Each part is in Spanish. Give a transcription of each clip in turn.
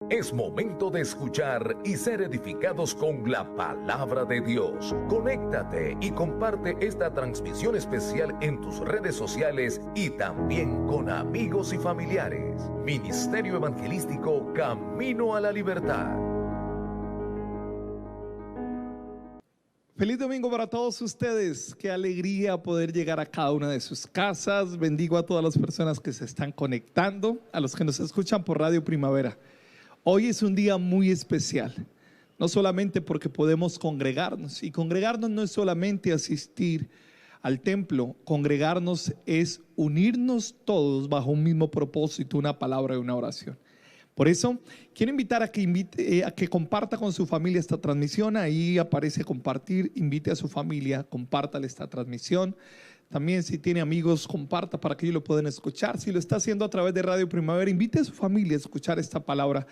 Es momento de escuchar y ser edificados con la palabra de Dios. Conéctate y comparte esta transmisión especial en tus redes sociales y también con amigos y familiares. Ministerio Evangelístico Camino a la Libertad. Feliz domingo para todos ustedes. Qué alegría poder llegar a cada una de sus casas. Bendigo a todas las personas que se están conectando, a los que nos escuchan por Radio Primavera. Hoy es un día muy especial, no solamente porque podemos congregarnos, y congregarnos no es solamente asistir al templo, congregarnos es unirnos todos bajo un mismo propósito, una palabra y una oración. Por eso quiero invitar a que comparta con su familia esta transmisión. Ahí aparece compartir, invite a su familia, compártale esta transmisión. También, si tiene amigos, comparta para que ellos lo puedan escuchar. Si lo está haciendo a través de Radio Primavera, invite a su familia a escuchar esta palabra.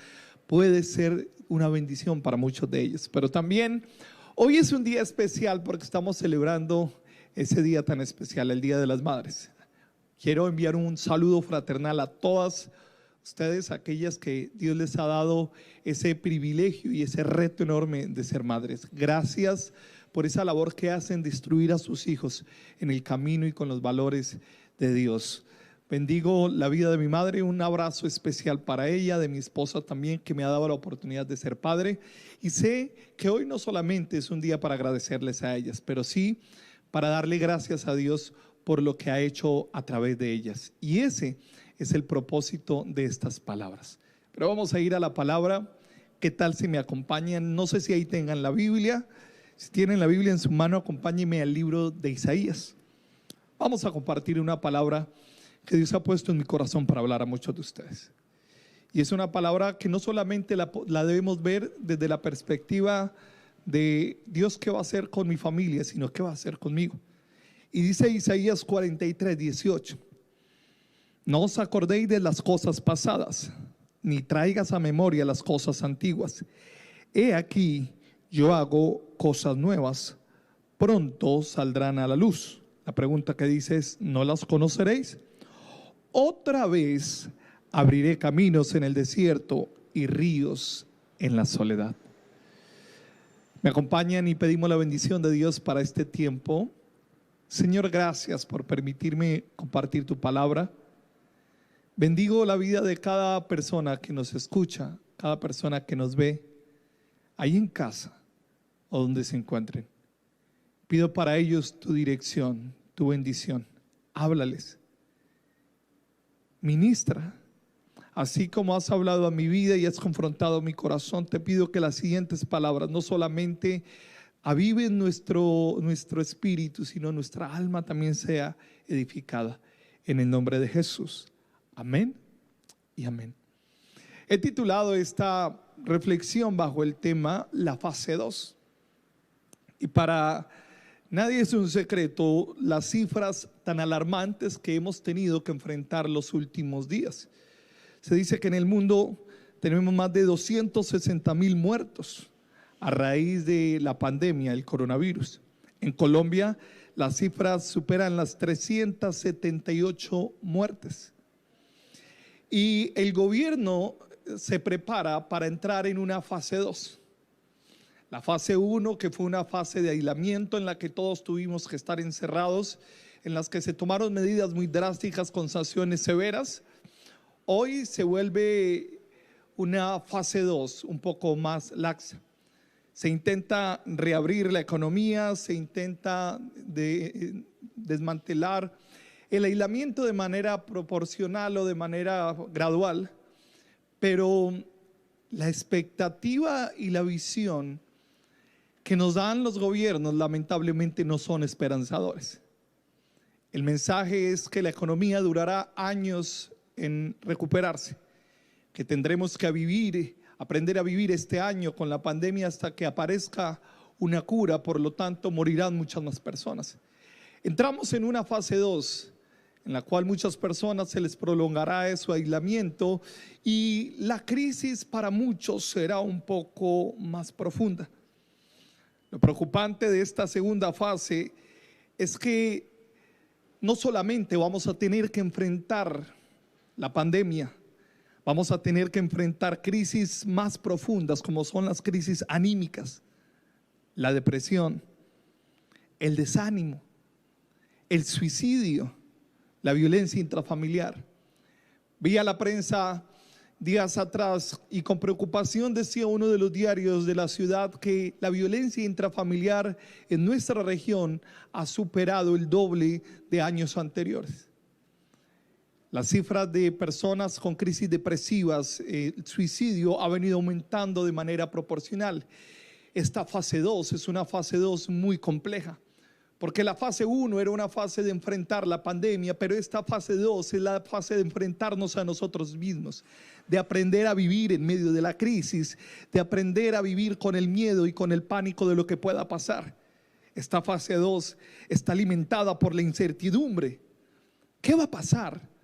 Puede ser una bendición para muchos de ellos. Pero también hoy es un día especial porque estamos celebrando ese día tan especial, el Día de las Madres. Quiero enviar un saludo fraternal a todas ustedes, aquellas que Dios les ha dado ese privilegio y ese reto enorme de ser madres. Gracias por esa labor que hacen de instruir a sus hijos en el camino y con los valores de Dios. Bendigo la vida de mi madre, un abrazo especial para ella, de mi esposa también, que me ha dado la oportunidad de ser padre. Y sé que hoy no solamente es un día para agradecerles a ellas, pero sí para darle gracias a Dios por lo que ha hecho a través de ellas. Y ese es el propósito de estas palabras. Pero vamos a ir a la palabra. ¿Qué tal si me acompañan? No sé si ahí tengan la Biblia. Si tienen la Biblia en su mano, acompáñenme al libro de Isaías. Vamos a compartir una palabra que Dios ha puesto en mi corazón para hablar a muchos de ustedes. Y es una palabra que no solamente la debemos ver desde la perspectiva de Dios, qué va a hacer con mi familia, sino qué va a hacer conmigo. Y dice Isaías 43:18: no os acordéis de las cosas pasadas, ni traigas a memoria las cosas antiguas. He aquí, yo hago cosas nuevas, pronto saldrán a la luz. La pregunta que dice es: ¿no las conoceréis? Otra vez abriré caminos en el desierto y ríos en la soledad. Me acompañan y pedimos la bendición de Dios para este tiempo. Señor, gracias por permitirme compartir tu palabra. Bendigo la vida de cada persona que nos escucha, cada persona que nos ve, ahí en casa o donde se encuentren. Pido para ellos tu dirección, tu bendición. Háblales. Ministra. Así como has hablado a mi vida y has confrontado mi corazón, te pido que las siguientes palabras no solamente aviven nuestro espíritu, sino nuestra alma también sea edificada. En el nombre de Jesús. Amén y amén. He titulado esta reflexión bajo el tema La fase 2. Y para nadie es un secreto las cifras tan alarmantes que hemos tenido que enfrentar los últimos días. Se dice que en el mundo tenemos más de 260,000 muertos a raíz de la pandemia, el coronavirus. En Colombia las cifras superan las 378 muertes. Y el gobierno se prepara para entrar en una fase 2. La fase 1, que fue una fase de aislamiento en la que todos tuvimos que estar encerrados, en las que se tomaron medidas muy drásticas con sanciones severas. Hoy se vuelve una fase 2 un poco más laxa. Se intenta reabrir la economía, se intenta desmantelar el aislamiento de manera proporcional o de manera gradual, pero la expectativa y la visión que nos dan los gobiernos lamentablemente no son esperanzadores. El mensaje es que la economía durará años en recuperarse, que tendremos que aprender a vivir este año con la pandemia hasta que aparezca una cura, por lo tanto morirán muchas más personas. Entramos en una fase 2 en la cual muchas personas se les prolongará su aislamiento y la crisis para muchos será un poco más profunda. Lo preocupante de esta segunda fase es que no solamente vamos a tener que enfrentar la pandemia, Vamos a tener que enfrentar crisis más profundas, como son las crisis anímicas, la depresión, el desánimo, el suicidio, la violencia intrafamiliar. Vi a la prensa días atrás y con preocupación decía uno de los diarios de la ciudad que la violencia intrafamiliar en nuestra región ha superado el doble de años anteriores. Las cifras de personas con crisis depresivas, el suicidio ha venido aumentando de manera proporcional. Esta fase 2 es una fase 2 muy compleja, porque la fase 1 era una fase de enfrentar la pandemia, pero esta fase 2 es la fase de enfrentarnos a nosotros mismos, de aprender a vivir en medio de la crisis, de aprender a vivir con el miedo y con el pánico de lo que pueda pasar. Esta fase 2 está alimentada por la incertidumbre. ¿Qué va a pasar?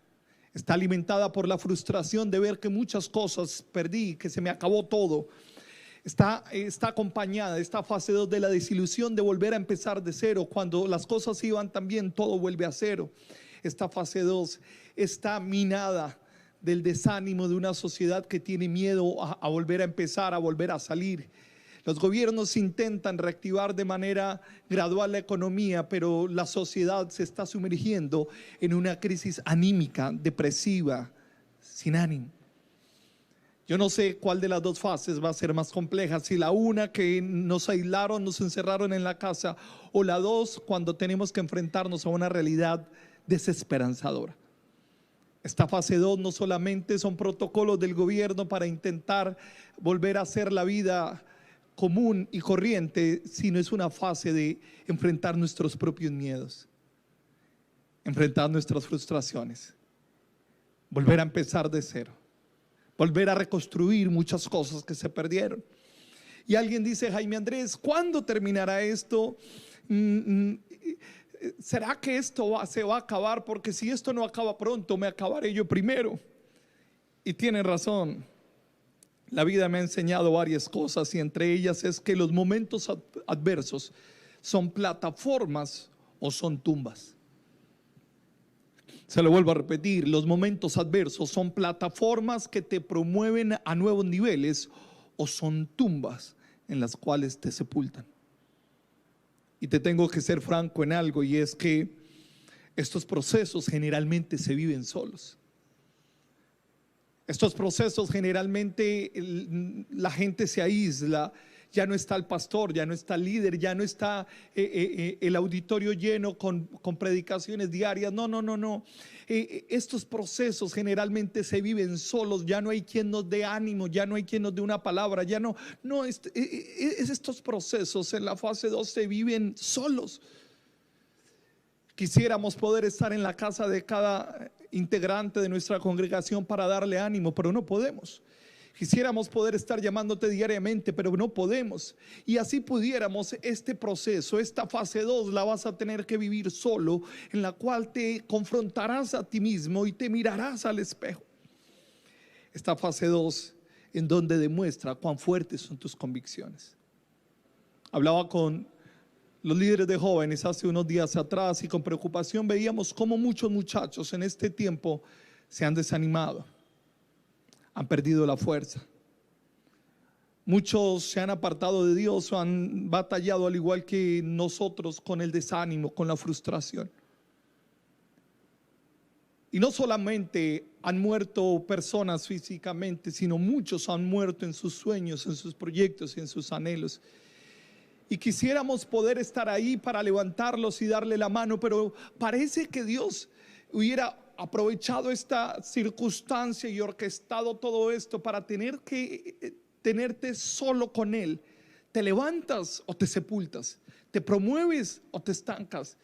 Está alimentada por la frustración de ver que muchas cosas perdí, que se me acabó todo. Está acompañada esta fase 2 de la desilusión de volver a empezar de cero. Cuando las cosas iban tan bien, todo vuelve a cero. Esta fase 2 está minada del desánimo de una sociedad que tiene miedo a volver a empezar, a volver a salir. Los gobiernos intentan reactivar de manera gradual la economía, pero la sociedad se está sumergiendo en una crisis anímica, depresiva, sin ánimo. Yo no sé cuál de las dos fases va a ser más compleja, si la una que nos aislaron, nos encerraron en la casa, o la dos cuando tenemos que enfrentarnos a una realidad desesperanzadora. Esta fase 2 no solamente son protocolos del gobierno para intentar volver a hacer la vida común y corriente, sino es una fase de enfrentar nuestros propios miedos, enfrentar nuestras frustraciones, volver a empezar de cero, volver a reconstruir muchas cosas que se perdieron. Y alguien dice: Jaime Andrés, ¿cuándo terminará esto? ¿Será que esto se va a acabar? Porque si esto no acaba pronto, me acabaré yo primero. Y tienen razón. La vida me ha enseñado varias cosas, y entre ellas es que los momentos adversos son plataformas o son tumbas. Se lo vuelvo a repetir: los momentos adversos son plataformas que te promueven a nuevos niveles, o son tumbas en las cuales te sepultan. Y te tengo que ser franco en algo, y es que estos procesos generalmente se viven solos. Estos procesos generalmente la gente se aísla. Ya no está el pastor, ya no está el líder, ya no está el auditorio lleno con predicaciones diarias. No. Estos procesos generalmente se viven solos. Ya no hay quien nos dé ánimo, ya no hay quien nos dé una palabra. Estos procesos en la fase 2 se viven solos. Quisiéramos poder estar en la casa de cada integrante de nuestra congregación para darle ánimo, pero no podemos. Quisiéramos poder estar llamándote diariamente, pero no podemos. Y así pudiéramos, este proceso, esta fase 2 la vas a tener que vivir solo, en la cual te confrontarás a ti mismo y te mirarás al espejo. Esta fase 2 en donde demuestra cuán fuertes son tus convicciones. Hablaba con los líderes de jóvenes hace unos días atrás y con preocupación veíamos cómo muchos muchachos en este tiempo se han desanimado, han perdido la fuerza. Muchos se han apartado de Dios o han batallado al igual que nosotros con el desánimo, con la frustración. Y no solamente han muerto personas físicamente, sino muchos han muerto en sus sueños, en sus proyectos y en sus anhelos. Y quisiéramos poder estar ahí para levantarlos y darle la mano, pero parece que Dios hubiera aprovechado esta circunstancia y orquestado todo esto para tenerte solo con Él. Te levantas o te sepultas, te promueves o te estancas.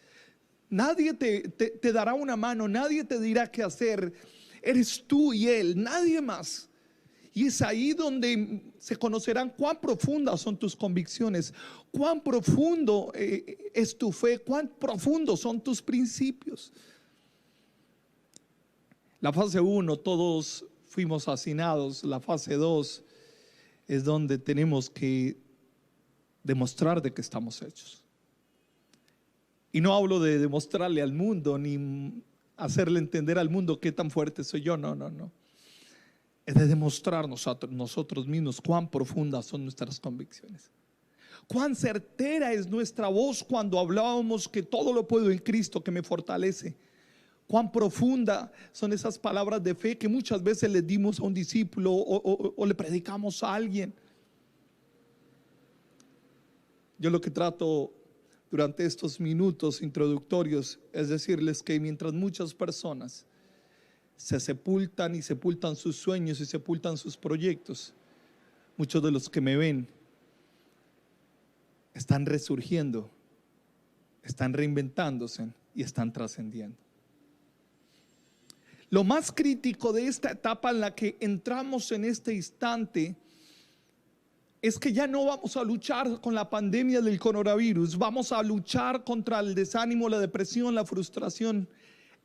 Nadie te dará una mano, nadie te dirá qué hacer. Eres tú y Él, nadie más. Y es ahí donde se conocerán cuán profundas son tus convicciones, cuán profundo es tu fe, cuán profundos son tus principios. La fase 1 todos fuimos hacinados. La fase 2 es donde tenemos que demostrar de qué estamos hechos. Y no hablo de demostrarle al mundo ni hacerle entender al mundo qué tan fuerte soy yo, no. es de demostrarnos a nosotros mismos cuán profundas son nuestras convicciones. Cuán certera es nuestra voz cuando hablábamos que todo lo puedo en Cristo que me fortalece. Cuán profunda son esas palabras de fe que muchas veces le dimos a un discípulo o le predicamos a alguien. Yo lo que trato durante estos minutos introductorios es decirles que mientras muchas personas se sepultan y sepultan sus sueños y sepultan sus proyectos, muchos de los que me ven están resurgiendo, están reinventándose y están trascendiendo. Lo más crítico de esta etapa en la que entramos en este instante es que ya no vamos a luchar con la pandemia del coronavirus, vamos a luchar contra el desánimo, la depresión, la frustración.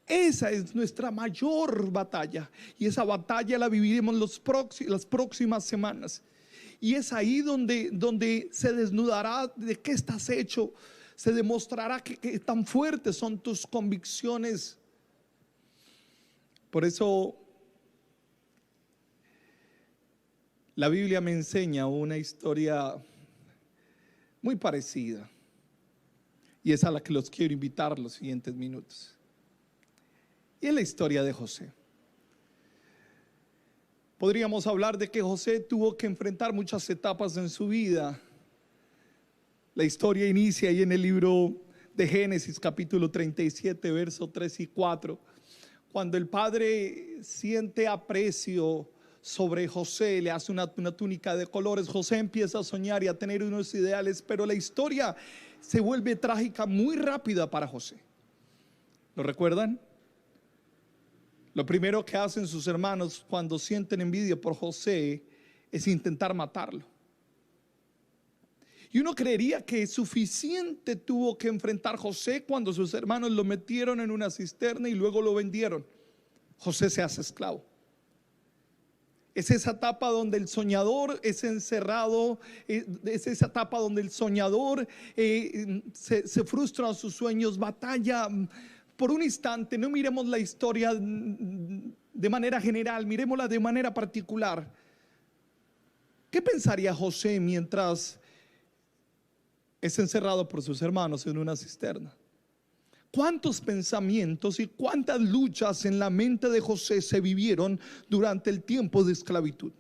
Esa es nuestra mayor batalla y esa batalla la viviremos las próximas semanas. Y es ahí donde se desnudará de qué estás hecho, se demostrará que tan fuertes son tus convicciones. Por eso la Biblia me enseña una historia muy parecida y es a la que los quiero invitar los siguientes minutos. Y es la historia de José. Podríamos hablar de que José tuvo que enfrentar muchas etapas en su vida. La historia inicia ahí en el libro de Génesis capítulo 37 versos 3 y 4, cuando el padre siente aprecio sobre José, le hace una túnica de colores. José empieza a soñar y a tener unos ideales, pero la historia se vuelve trágica muy rápida para José. ¿Lo recuerdan? Lo primero que hacen sus hermanos cuando sienten envidia por José es intentar matarlo. Y uno creería que suficiente tuvo que enfrentar José cuando sus hermanos lo metieron en una cisterna y luego lo vendieron. José se hace esclavo. Es esa etapa donde el soñador es encerrado, es esa etapa donde el soñador se frustra en sus sueños, batalla. Por un instante, no miremos la historia de manera general, miremosla de manera particular. ¿Qué pensaría José mientras es encerrado por sus hermanos en una cisterna? ¿Cuántos pensamientos y cuántas luchas en la mente de José se vivieron durante el tiempo de esclavitud?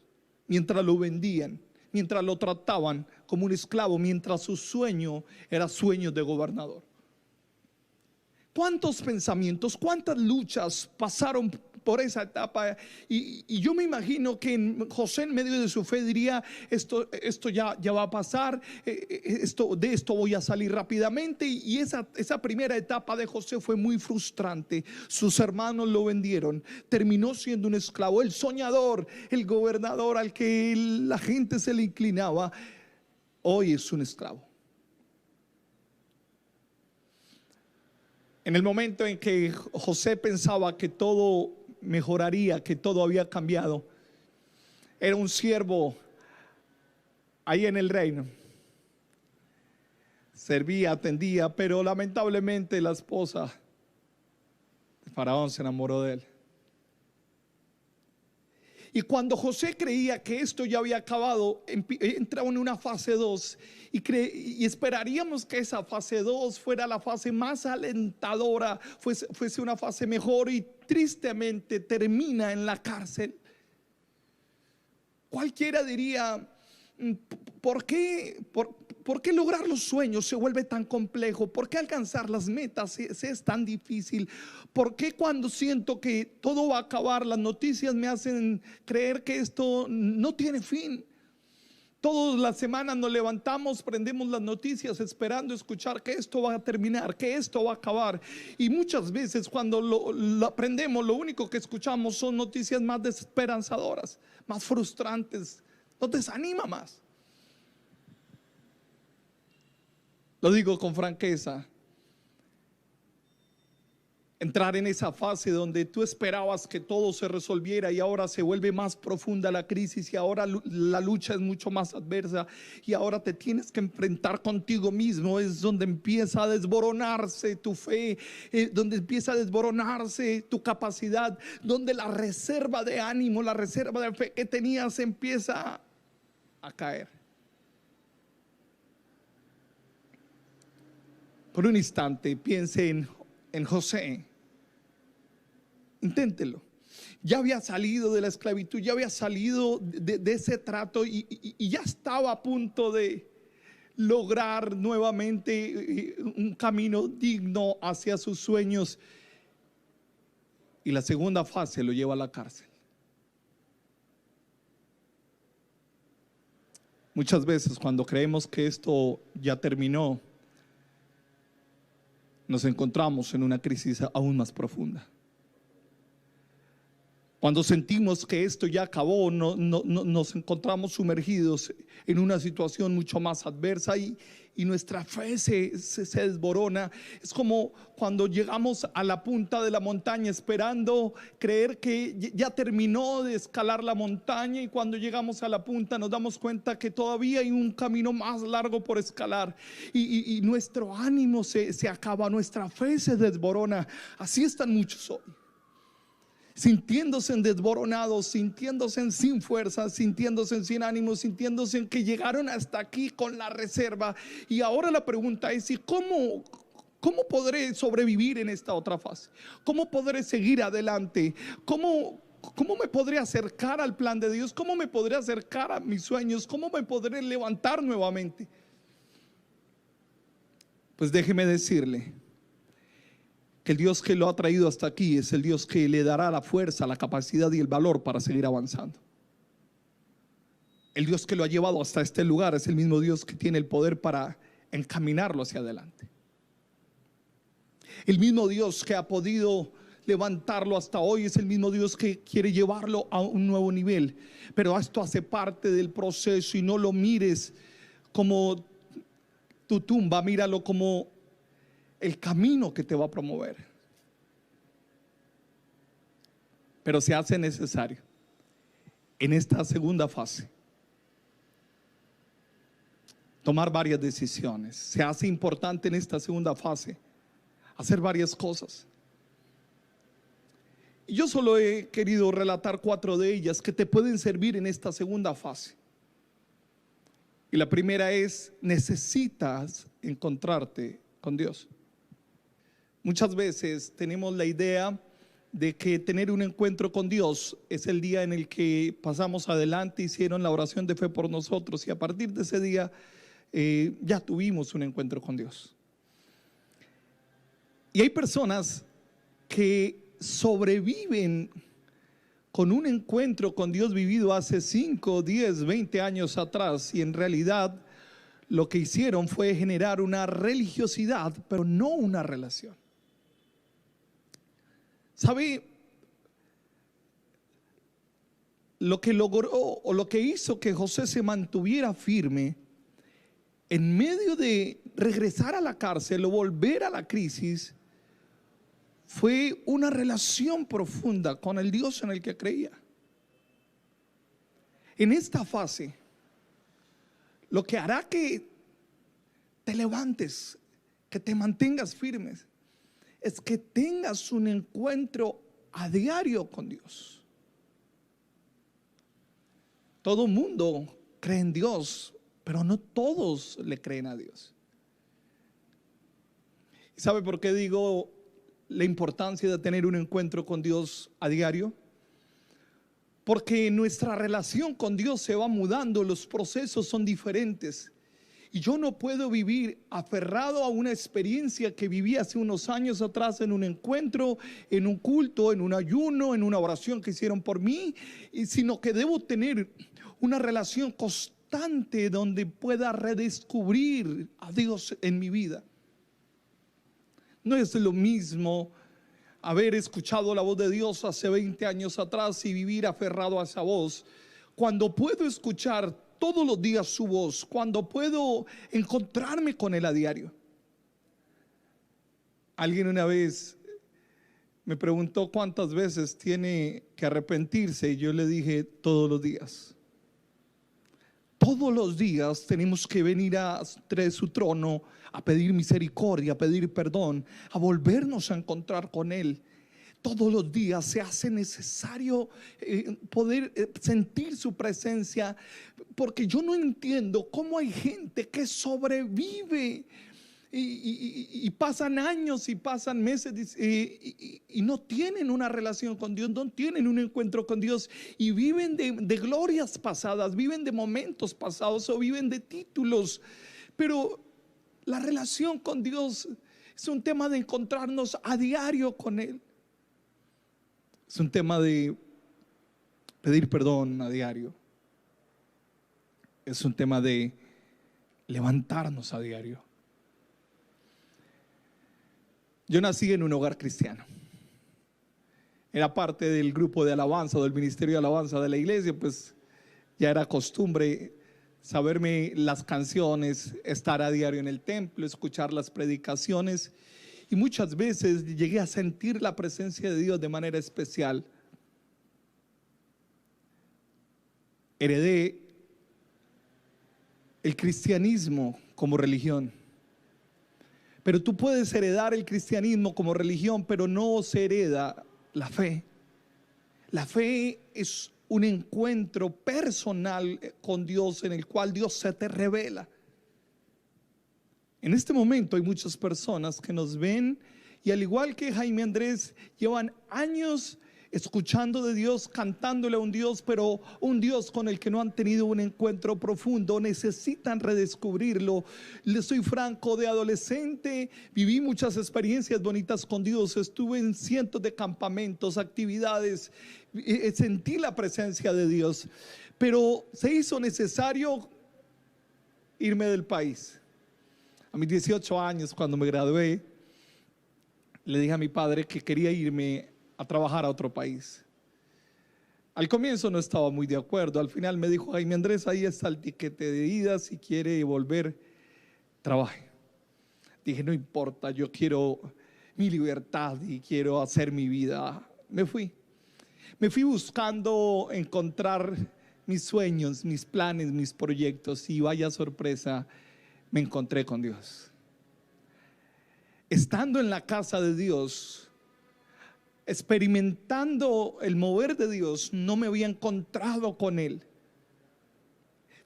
Mientras lo vendían, mientras lo trataban como un esclavo, mientras su sueño era sueño de gobernador. ¿Cuántos pensamientos, cuántas luchas pasaron por esa etapa? Y yo me imagino que José en medio de su fe diría, esto ya va a pasar, de esto voy a salir rápidamente. Y esa primera etapa de José fue muy frustrante. Sus hermanos lo vendieron, terminó siendo un esclavo. El soñador, el gobernador al que la gente se le inclinaba, hoy es un esclavo. En el momento en que José pensaba que todo mejoraría, que todo había cambiado, era un siervo ahí en el reino. Servía, atendía, pero lamentablemente la esposa del faraón se enamoró de él. Y cuando José creía que esto ya había acabado, entraba en una fase 2 y esperaríamos que esa fase 2 fuera la fase más alentadora, fuese una fase mejor, y tristemente termina en la cárcel. Cualquiera diría, ¿por qué lograr los sueños se vuelve tan complejo? ¿Por qué alcanzar las metas es tan difícil? ¿Por qué cuando siento que todo va a acabar, las noticias me hacen creer que esto no tiene fin? Todas las semanas nos levantamos, prendemos las noticias esperando escuchar que esto va a terminar, que esto va a acabar. Y muchas veces cuando lo aprendemos, lo único que escuchamos son noticias más desesperanzadoras, más frustrantes. Nos desanima más. Lo digo con franqueza. entrar en esa fase donde tú esperabas que todo se resolviera y ahora se vuelve más profunda la crisis y ahora la lucha es mucho más adversa y ahora te tienes que enfrentar contigo mismo. Es donde empieza a desboronarse tu fe, donde empieza a desboronarse tu capacidad, donde la reserva de ánimo, la reserva de fe que tenías empieza a caer. Por un instante piense en José. Inténtelo. Ya había salido de la esclavitud, ya había salido de ese trato y ya estaba a punto de lograr nuevamente un camino digno hacia sus sueños. Y la segunda fase lo lleva a la cárcel. Muchas veces cuando creemos que esto ya terminó, nos encontramos en una crisis aún más profunda. Cuando sentimos que esto ya acabó, nos encontramos sumergidos en una situación mucho más adversa y nuestra fe se desborona. Es como cuando llegamos a la punta de la montaña esperando creer que ya terminó de escalar la montaña, y cuando llegamos a la punta nos damos cuenta que todavía hay un camino más largo por escalar y nuestro ánimo se acaba, nuestra fe se desborona. Así están muchos hoy, sintiéndose desboronados, sintiéndose sin fuerza, sintiéndose sin ánimo, sintiéndose que llegaron hasta aquí con la reserva. Y ahora la pregunta es: ¿y cómo podré sobrevivir en esta otra fase? ¿Cómo podré seguir adelante? ¿Cómo me podré acercar al plan de Dios? ¿Cómo me podré acercar a mis sueños? ¿Cómo me podré levantar nuevamente? Pues déjeme decirle que el Dios que lo ha traído hasta aquí es el Dios que le dará la fuerza, la capacidad y el valor para seguir avanzando. El Dios que lo ha llevado hasta este lugar es el mismo Dios que tiene el poder para encaminarlo hacia adelante. El mismo Dios que ha podido levantarlo hasta hoy es el mismo Dios que quiere llevarlo a un nuevo nivel. Pero esto hace parte del proceso, y no lo mires como tu tumba, míralo como el camino que te va a promover. Pero se hace necesario en esta segunda fase tomar varias decisiones. Se hace importante en esta segunda fase hacer varias cosas. Y yo solo he querido relatar 4 de ellas que te pueden servir en esta segunda fase. Y la primera es: necesitas encontrarte con Dios. Muchas veces tenemos la idea de que tener un encuentro con Dios es el día en el que pasamos adelante, hicieron la oración de fe por nosotros y a partir de ese día ya tuvimos un encuentro con Dios. Y hay personas que sobreviven con un encuentro con Dios vivido hace 5, 10, 20 años atrás, y en realidad lo que hicieron fue generar una religiosidad, pero no una relación. ¿Sabe? Lo que logró o lo que hizo que José se mantuviera firme en medio de regresar a la cárcel o volver a la crisis fue una relación profunda con el Dios en el que creía. En esta fase, lo que hará que te levantes, que te mantengas firmes, es que tengas un encuentro a diario con Dios. Todo mundo cree en Dios, pero no todos le creen a Dios. ¿Y sabe por qué digo la importancia de tener un encuentro con Dios a diario? Porque nuestra relación con Dios se va mudando, los procesos son diferentes. Y yo no puedo vivir aferrado a una experiencia que viví hace unos años atrás en un encuentro, en un culto, en un ayuno, en una oración que hicieron por mí, sino que debo tener una relación constante donde pueda redescubrir a Dios en mi vida. No es lo mismo haber escuchado la voz de Dios hace 20 años atrás y vivir aferrado a esa voz, cuando puedo escuchar todos los días su voz, cuando puedo encontrarme con Él a diario. Alguien una vez Me preguntó cuántas veces tiene que arrepentirse y yo le dije todos los días. Todos los días tenemos que venir ante su trono a pedir misericordia, a pedir perdón, a volvernos a encontrar con Él. Todos los días se hace necesario poder sentir su presencia, porque yo no entiendo cómo hay gente que sobrevive y pasan años y pasan meses y no tienen una relación con Dios, no tienen un encuentro con Dios y viven de glorias pasadas, viven de momentos pasados o viven de títulos. Pero la relación con Dios es un tema de encontrarnos a diario con Él. Es un tema de pedir perdón a diario. Es un tema de levantarnos a diario. Yo nací en un hogar cristiano. Era parte del grupo de alabanza, del ministerio de alabanza de la iglesia, pues ya era costumbre saberme las canciones, estar a diario en el templo, escuchar las predicaciones. Y muchas veces llegué a sentir la presencia de Dios de manera especial. Heredé el cristianismo como religión. Pero tú puedes heredar el cristianismo como religión, pero no se hereda la fe. La fe es un encuentro personal con Dios en el cual Dios se te revela. En este momento hay muchas personas que nos ven y al igual que Jaime Andrés llevan años escuchando de Dios, cantándole a un Dios, pero un Dios con el que no han tenido un encuentro profundo, necesitan redescubrirlo. Les soy franco, de adolescente viví muchas experiencias bonitas con Dios, estuve en cientos de campamentos, actividades, sentí la presencia de Dios, pero se hizo necesario irme del país. A mis 18 años, cuando me gradué, le dije a mi padre que quería irme a trabajar a otro país. Al comienzo no estaba muy de acuerdo. Al final me dijo: Jaime Andrés, ahí está el tiquete de ida, si quiere volver, trabaje. Dije: no importa, yo quiero mi libertad y quiero hacer mi vida. Me fui buscando encontrar mis sueños, mis planes, mis proyectos, y vaya sorpresa, me encontré con Dios. Estando en la casa de Dios, experimentando el mover de Dios, no me había encontrado con Él.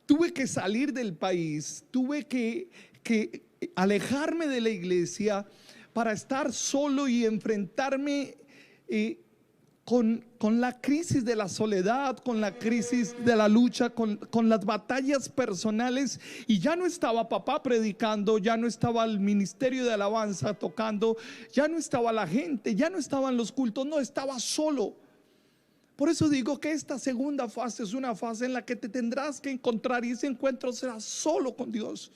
Tuve que salir del país, tuve que alejarme de la iglesia para estar solo y enfrentarme con la crisis de la soledad, con la crisis de la lucha, con las batallas personales. Y ya no estaba papá predicando, ya no estaba el ministerio de alabanza tocando, ya no estaba la gente, ya no estaban los cultos, no, estaba solo. Por eso digo que esta segunda fase es una fase en la que te tendrás que encontrar, y ese encuentro será solo con Dios.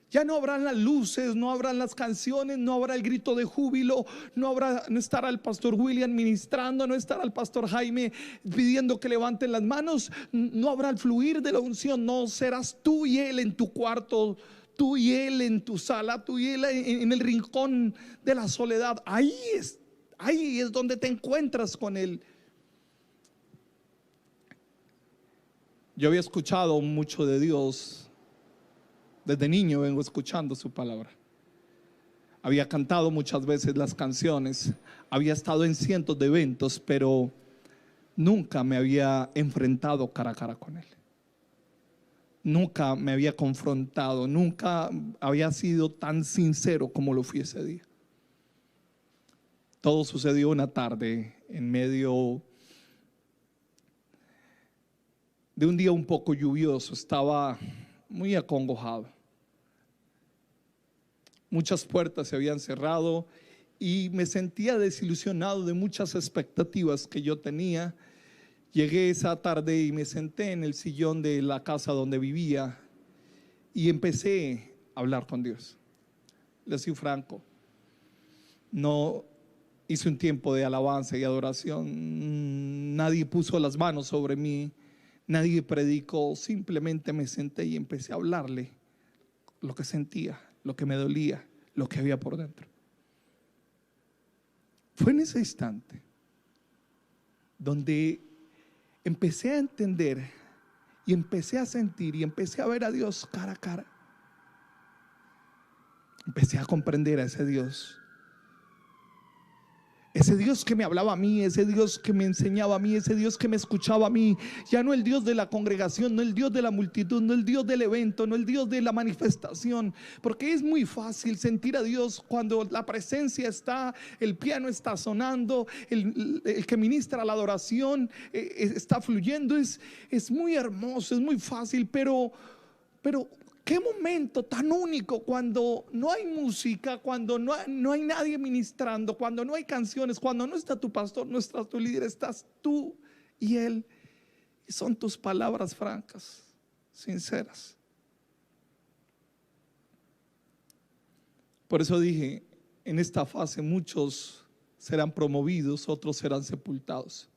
Ya no habrán las luces, no habrán las canciones, no habrá el grito de júbilo, no estará el pastor William ministrando, no estará el pastor Jaime pidiendo que levanten las manos, no habrá el fluir de la unción. No, serás tú y él en tu cuarto, tú y él en tu sala, tú y él en el rincón de la soledad. Ahí es donde te encuentras con él. Yo había escuchado mucho de Dios. Desde niño vengo escuchando su palabra. Había cantado muchas veces las canciones, había estado en cientos de eventos, pero nunca me había enfrentado cara a cara con Él. Nunca me había confrontado, nunca había sido tan sincero como lo fui ese día. Todo sucedió una tarde en medio de un día un poco lluvioso. Estaba muy acongojado. Muchas puertas se habían cerrado y me sentía desilusionado de muchas expectativas que yo tenía. Llegué esa tarde y me senté en el sillón de la casa donde vivía y empecé a hablar con Dios. Les soy franco, no hice un tiempo de alabanza y adoración. Nadie puso las manos sobre mí, nadie predicó. Simplemente me senté y empecé a hablarle lo que sentía, lo que me dolía, lo que había por dentro. Fue en ese instante donde empecé a entender y empecé a sentir y empecé a ver a Dios cara a cara. Empecé a comprender a ese Dios que me hablaba a mí, ese Dios que me enseñaba a mí, ese Dios que me escuchaba a mí. Ya no el Dios de la congregación, no el Dios de la multitud, no el Dios del evento, no el Dios de la manifestación, porque es muy fácil sentir a Dios cuando la presencia está, el piano está sonando, el que ministra la adoración está fluyendo. Es muy hermoso, es muy fácil, pero qué momento tan único cuando no hay música, cuando no hay nadie ministrando, cuando no hay canciones, cuando no está tu pastor, no está tu líder, estás tú y él, y son tus palabras francas, sinceras. Por eso dije, en esta fase muchos serán promovidos, otros serán sepultados.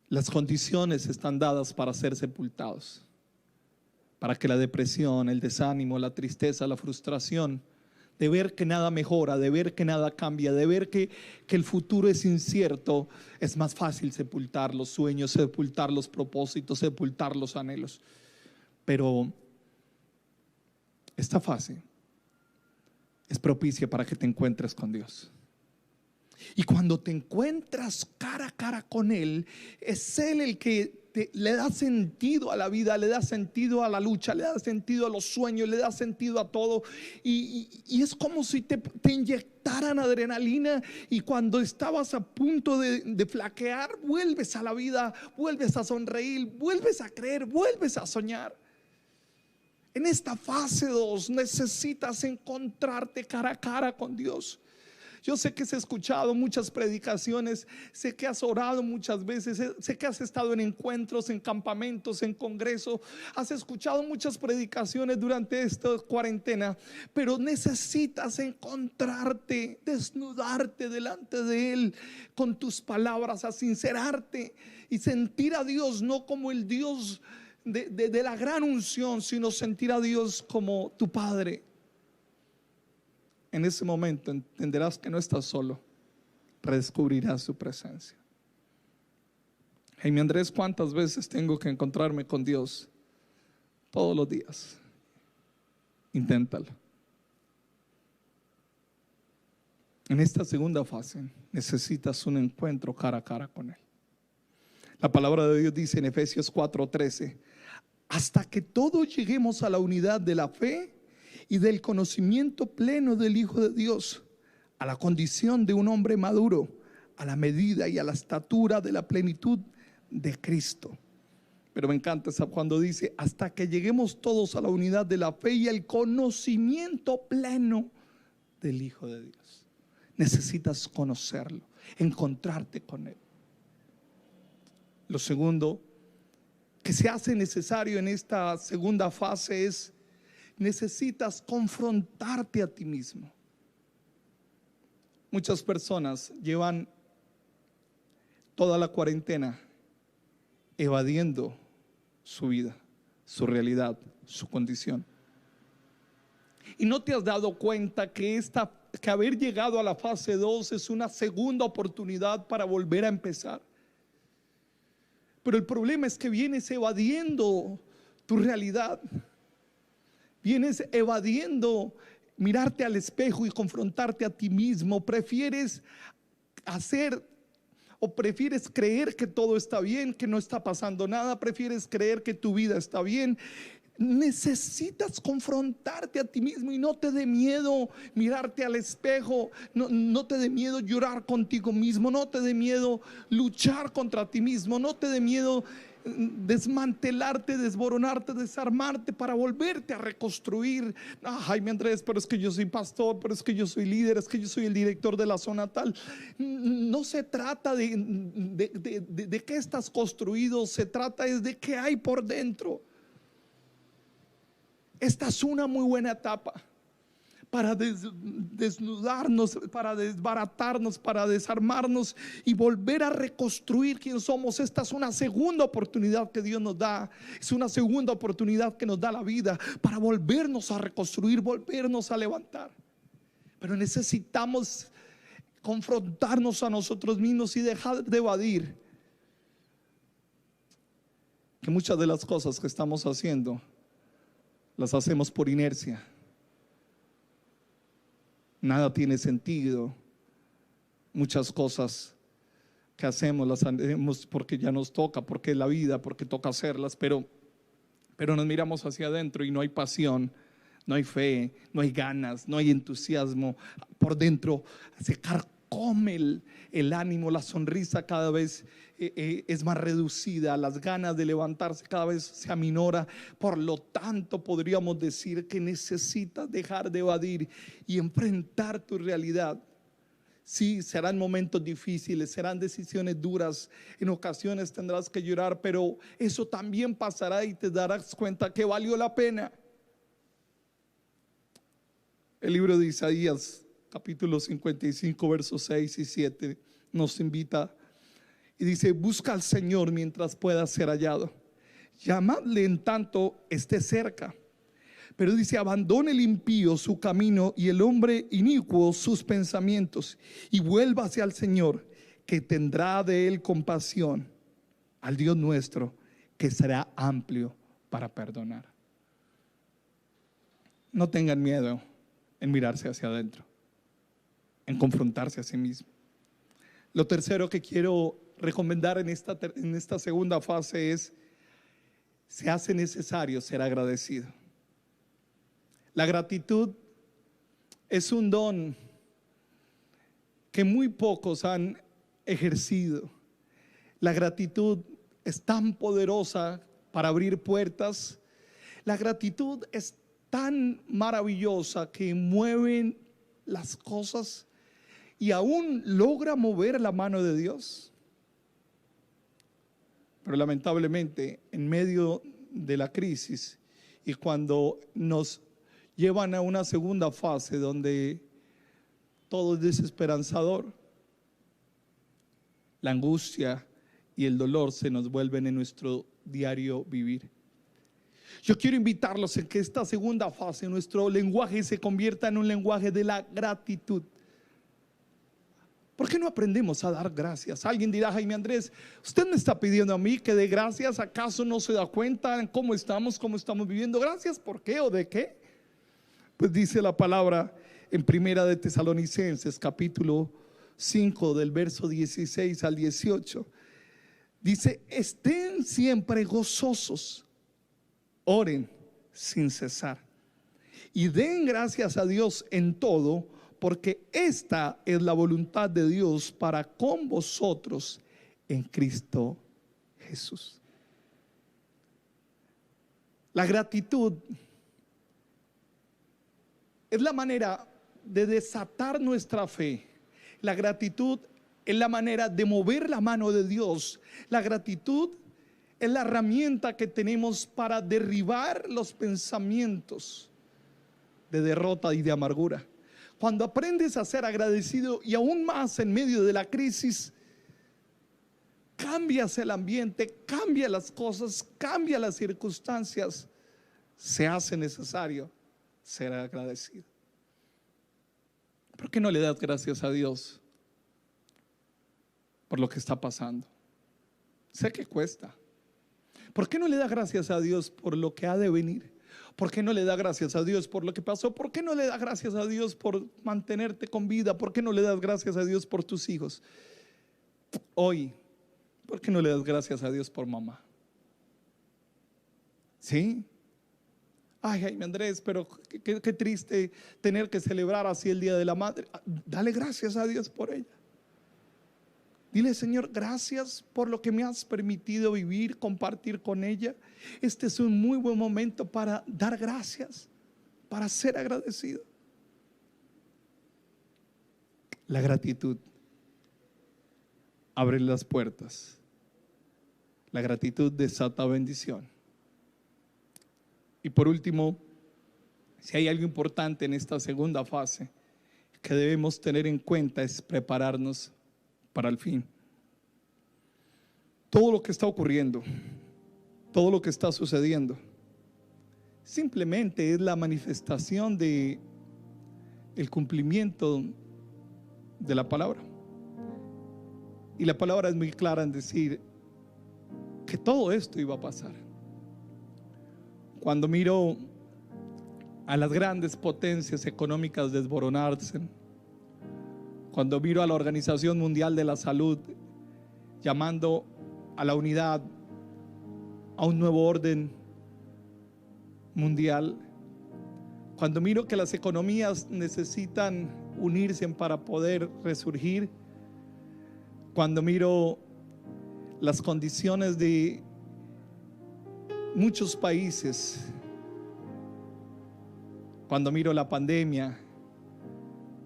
Las condiciones están dadas para ser sepultados, para que la depresión, el desánimo, la tristeza, la frustración, de ver que nada mejora, de ver que nada cambia, de ver que el futuro es incierto, es más fácil sepultar los sueños, sepultar los propósitos, sepultar los anhelos. Pero esta fase es propicia para que te encuentres con Dios. Y cuando te encuentras cara a cara con Él, es Él el que le da sentido a la vida, le da sentido a la lucha, le da sentido a los sueños, le da sentido a todo. Y es como si te inyectaran adrenalina, y cuando estabas a punto de flaquear, vuelves a la vida, vuelves a sonreír, vuelves a creer, vuelves a soñar. En esta fase 2 necesitas encontrarte cara a cara con Dios. Yo sé que has escuchado muchas predicaciones, sé que has orado muchas veces, sé que has estado en encuentros, en campamentos, en congresos, has escuchado muchas predicaciones durante esta cuarentena, pero necesitas encontrarte, desnudarte delante de Él con tus palabras, a sincerarte y sentir a Dios no como el Dios de la gran unción, sino sentir a Dios como tu Padre. En ese momento entenderás que no estás solo, redescubrirás su presencia. Jaime Andrés, ¿cuántas veces tengo que encontrarme con Dios? Todos los días. Inténtalo. En esta segunda fase necesitas un encuentro cara a cara con Él. La palabra de Dios dice en Efesios 4:13: hasta que todos lleguemos a la unidad de la fe y del conocimiento pleno del Hijo de Dios, a la condición de un hombre maduro, a la medida y a la estatura de la plenitud de Cristo. Pero me encanta cuando dice hasta que lleguemos todos a la unidad de la fe y el conocimiento pleno del Hijo de Dios. Necesitas conocerlo, encontrarte con Él. Lo segundo que se hace necesario en esta segunda fase es: necesitas confrontarte a ti mismo. Muchas personas llevan toda la cuarentena evadiendo su vida, su realidad, su condición. Y no te has dado cuenta que haber llegado a la fase 2 es una segunda oportunidad para volver a empezar. Pero el problema es que vienes evadiendo tu realidad. Vienes evadiendo mirarte al espejo y confrontarte a ti mismo. Prefieres prefieres creer que todo está bien, que no está pasando nada. Prefieres creer que tu vida está bien. Necesitas confrontarte a ti mismo, y no te dé miedo mirarte al espejo, no te dé miedo llorar contigo mismo, no te dé miedo luchar contra ti mismo, no te dé miedo desmantelarte, desboronarte, desarmarte para volverte a reconstruir. Jaime Andrés, pero es que yo soy pastor, pero es que yo soy líder, es que yo soy el director de la zona tal. No se trata de qué estás construido, se trata es de qué hay por dentro. Esta es una muy buena etapa para desnudarnos, para desbaratarnos, para desarmarnos y volver a reconstruir quién somos. Esta es una segunda oportunidad que Dios nos da. Es una segunda oportunidad que nos da la vida para volvernos a reconstruir, volvernos a levantar. Pero necesitamos confrontarnos a nosotros mismos y dejar de evadir que muchas de las cosas que estamos haciendo las hacemos por inercia. Nada tiene sentido. Muchas cosas que hacemos las hacemos porque ya nos toca, porque es la vida, porque toca hacerlas, pero nos miramos hacia adentro y no hay pasión, no hay fe, no hay ganas, no hay entusiasmo. Por dentro se carcome el ánimo, la sonrisa cada vez es más reducida, las ganas de levantarse cada vez se aminora. Por lo tanto, podríamos decir que necesitas dejar de evadir y enfrentar tu realidad. Sí, serán momentos difíciles, serán decisiones duras, en ocasiones tendrás que llorar, pero eso también pasará y te darás cuenta que valió la pena. El libro de Isaías, capítulo 55, versos 6 y 7, nos invita y dice: busca al Señor mientras pueda ser hallado, llamadle en tanto esté cerca. Pero dice: abandone el impío su camino y el hombre inicuo sus pensamientos, y vuélvase al Señor, que tendrá de él compasión, al Dios nuestro, que será amplio para perdonar. No tengan miedo en mirarse hacia adentro, en confrontarse a sí mismo. Lo tercero que quiero recomendar en esta segunda fase es: se hace necesario ser agradecido. La gratitud es un don que muy pocos han ejercido. La gratitud es tan poderosa para abrir puertas. La gratitud es tan maravillosa que mueve las cosas y aún logra mover la mano de Dios. Pero lamentablemente, en medio de la crisis y cuando nos llevan a una segunda fase donde todo es desesperanzador, la angustia y el dolor se nos vuelven en nuestro diario vivir. Yo quiero invitarlos en que esta segunda fase, nuestro lenguaje se convierta en un lenguaje de la gratitud. ¿Por qué no aprendemos a dar gracias? Alguien dirá: Jaime Andrés, usted me está pidiendo a mí que dé gracias. ¿Acaso no se da cuenta en cómo estamos viviendo? ¿Gracias por qué o de qué? Pues dice la palabra en Primera de Tesalonicenses, capítulo 5, del verso 16 al 18. Dice: estén siempre gozosos, oren sin cesar y den gracias a Dios en todo, porque esta es la voluntad de Dios para con vosotros en Cristo Jesús. La gratitud es la manera de desatar nuestra fe. La gratitud es la manera de mover la mano de Dios. La gratitud es la herramienta que tenemos para derribar los pensamientos de derrota y de amargura. Cuando aprendes a ser agradecido, y aún más en medio de la crisis, cambias el ambiente, cambia las cosas, cambia las circunstancias. Se hace necesario ser agradecido. ¿Por qué no le das gracias a Dios por lo que está pasando? Sé que cuesta. ¿Por qué no le das gracias a Dios por lo que ha de venir? ¿Por qué no le das gracias a Dios por lo que pasó? ¿Por qué no le das gracias a Dios por mantenerte con vida? ¿Por qué no le das gracias a Dios por tus hijos? Hoy, ¿por qué no le das gracias a Dios por mamá? ¿Sí? Ay, Jaime Andrés, pero qué triste tener que celebrar así el Día de la Madre. Dale gracias a Dios por ella. Dile: Señor, gracias por lo que me has permitido vivir, compartir con ella. Este es un muy buen momento para dar gracias, para ser agradecido. La gratitud abre las puertas. La gratitud desata bendición. Y por último, si hay algo importante en esta segunda fase que debemos tener en cuenta, es prepararnos para el fin. Todo lo que está ocurriendo, todo lo que está sucediendo, simplemente es la manifestación de el cumplimiento de la palabra. Y la palabra es muy clara en decir que todo esto iba a pasar. Cuando miro a las grandes potencias económicas desmoronarse, cuando miro a la Organización Mundial de la Salud llamando a la unidad, a un nuevo orden mundial, cuando miro que las economías necesitan unirse para poder resurgir, cuando miro las condiciones de muchos países, cuando miro la pandemia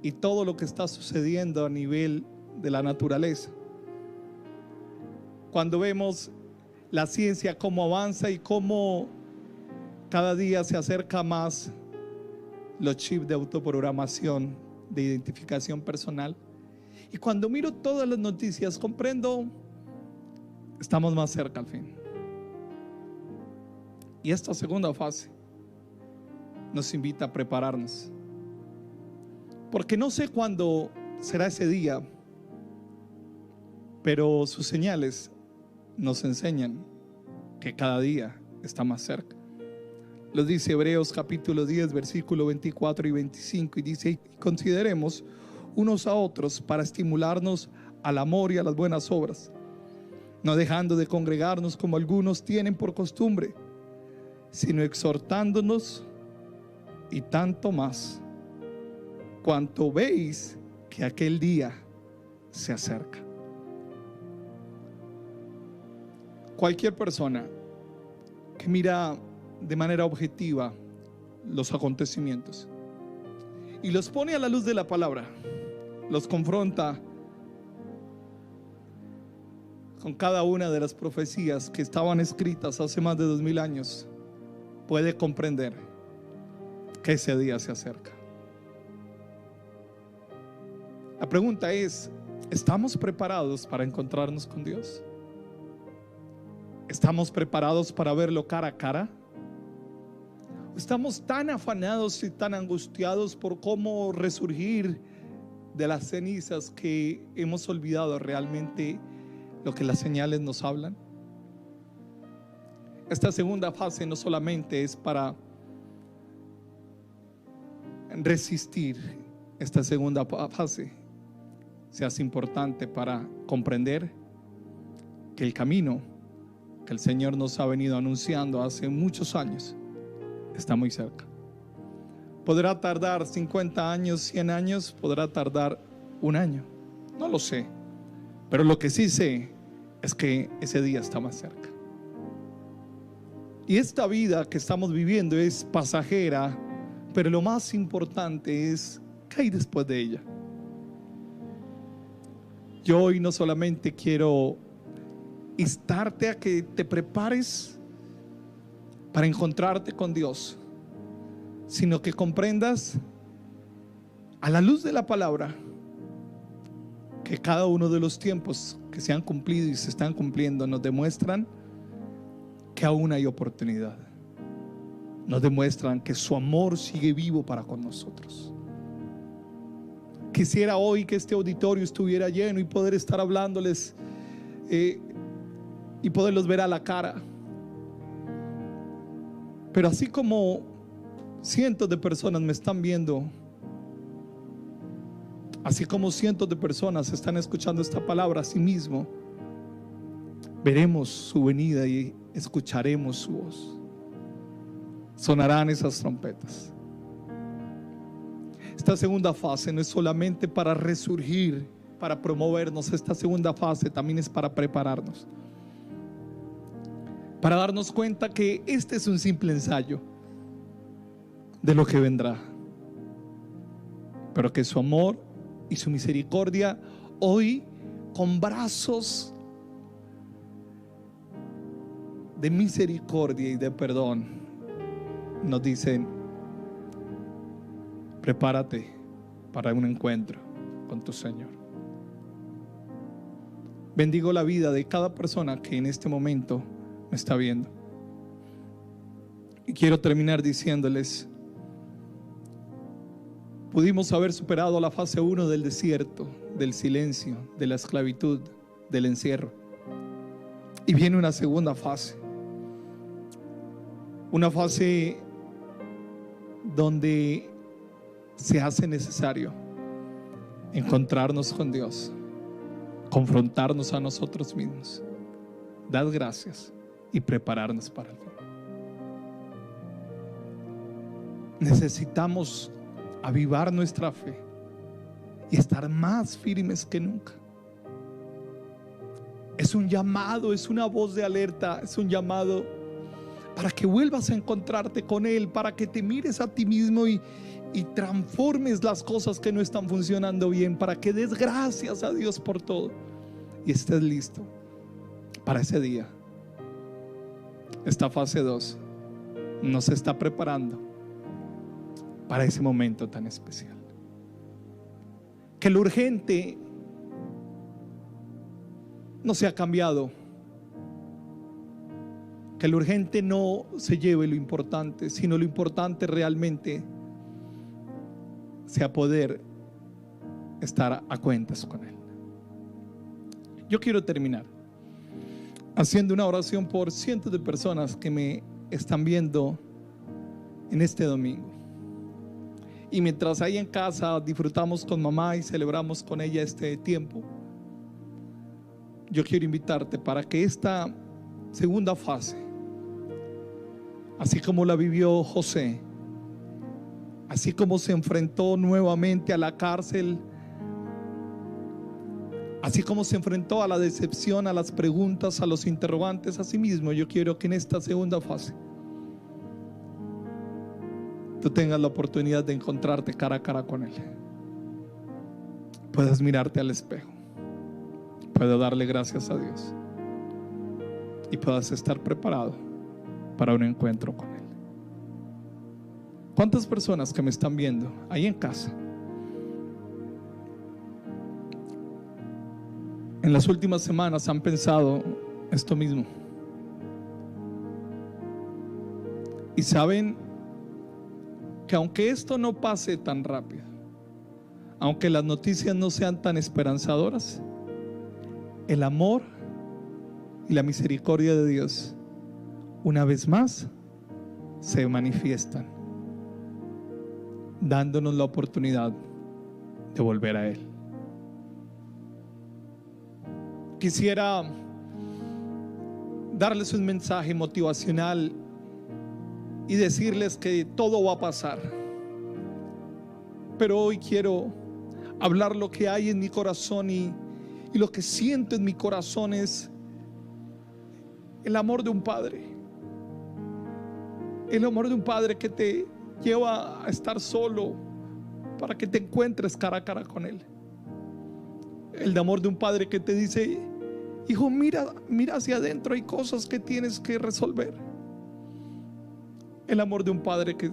y todo lo que está sucediendo a nivel de la naturaleza, cuando vemos la ciencia cómo avanza y cómo cada día se acerca más los chips de autoprogramación, de identificación personal, y cuando miro todas las noticias comprendo, estamos más cerca al fin. Y esta segunda fase nos invita a prepararnos, porque no sé cuándo será ese día, pero sus señales nos enseñan que cada día está más cerca. Lo dice Hebreos capítulo 10 versículo 24 y 25, y dice: consideremos unos a otros para estimularnos al amor y a las buenas obras, no dejando de congregarnos como algunos tienen por costumbre, sino exhortándonos, y tanto más cuanto veis que aquel día se acerca. Cualquier persona que mira de manera objetiva los acontecimientos y los pone a la luz de la palabra, los confronta con cada una de las profecías que estaban escritas hace más de 2000 años, puede comprender que ese día se acerca. La pregunta es: ¿estamos preparados para encontrarnos con Dios? ¿Estamos preparados para verlo cara a cara? ¿Estamos tan afanados y tan angustiados por cómo resurgir de las cenizas que hemos olvidado realmente lo que las señales nos hablan? Esta segunda fase no solamente es para resistir, esta segunda fase se hace importante para comprender que el camino que el Señor nos ha venido anunciando hace muchos años está muy cerca. Podrá tardar 50 años, 100 años, podrá tardar un año, no lo sé, pero lo que sí sé es que ese día está más cerca. Y esta vida que estamos viviendo es pasajera, pero lo más importante es ¿qué hay después de ella? Yo hoy no solamente quiero instarte a que te prepares para encontrarte con Dios, sino que comprendas a la luz de la palabra que cada uno de los tiempos que se han cumplido y se están cumpliendo nos demuestran que aún hay oportunidad, nos demuestran que su amor sigue vivo para con nosotros. Quisiera hoy que este auditorio estuviera lleno y poder estar hablándoles y poderlos ver a la cara, pero así como cientos de personas me están viendo, así como cientos de personas están escuchando esta palabra, así mismo veremos su venida y escucharemos su voz. Sonarán esas trompetas. Esta segunda fase no es solamente para resurgir, para promovernos. Esta segunda fase también es para prepararnos, para darnos cuenta que este es un simple ensayo de lo que vendrá, pero que su amor y su misericordia hoy, con brazos de misericordia y de perdón, nos dicen: prepárate para un encuentro con tu Señor. Bendigo la vida de cada persona que en este momento me está viendo, y quiero terminar diciéndoles: Pudimos haber superado la fase 1 del desierto, del silencio, de la esclavitud, del encierro. Y viene una segunda fase. Una fase donde se hace necesario encontrarnos con Dios, confrontarnos a nosotros mismos, dar gracias y prepararnos para el fin. Necesitamos avivar nuestra fe y estar más firmes que nunca. Es un llamado, es una voz de alerta, es un llamado para que vuelvas a encontrarte con Él, para que te mires a ti mismo y transformes las cosas que no están funcionando bien, para que des gracias a Dios por todo y estés listo para ese día. Esta fase 2 nos está preparando para ese momento tan especial. Que lo urgente no se ha cambiado. Que lo urgente no se lleve lo importante, sino lo importante realmente sea poder estar a cuentas con Él. Yo quiero terminar haciendo una oración por cientos de personas que me están viendo en este domingo. Y mientras ahí en casa disfrutamos con mamá y celebramos con ella este tiempo, yo quiero invitarte para que esta segunda fase, así como la vivió José, así como se enfrentó nuevamente a la cárcel, así como se enfrentó a la decepción, a las preguntas, a los interrogantes, así mismo yo quiero que en esta segunda fase tú tengas la oportunidad de encontrarte cara a cara con Él. Puedas mirarte al espejo, puedas darle gracias a Dios y puedas estar preparado para un encuentro con Él. ¿Cuántas personas que me están viendo ahí en casa en las últimas semanas han pensado esto mismo? Y saben que aunque esto no pase tan rápido, aunque las noticias no sean tan esperanzadoras, el amor y la misericordia de Dios una vez más se manifiestan, dándonos la oportunidad de volver a Él. Quisiera darles un mensaje motivacional y decirles que todo va a pasar, pero hoy quiero hablar lo que hay en mi corazón y lo que siento en mi corazón es el amor de un padre. El amor de un padre que te lleva a estar solo para que te encuentres cara a cara con Él. El amor de un padre que te dice: hijo, mira hacia adentro, hay cosas que tienes que resolver. El amor de un padre que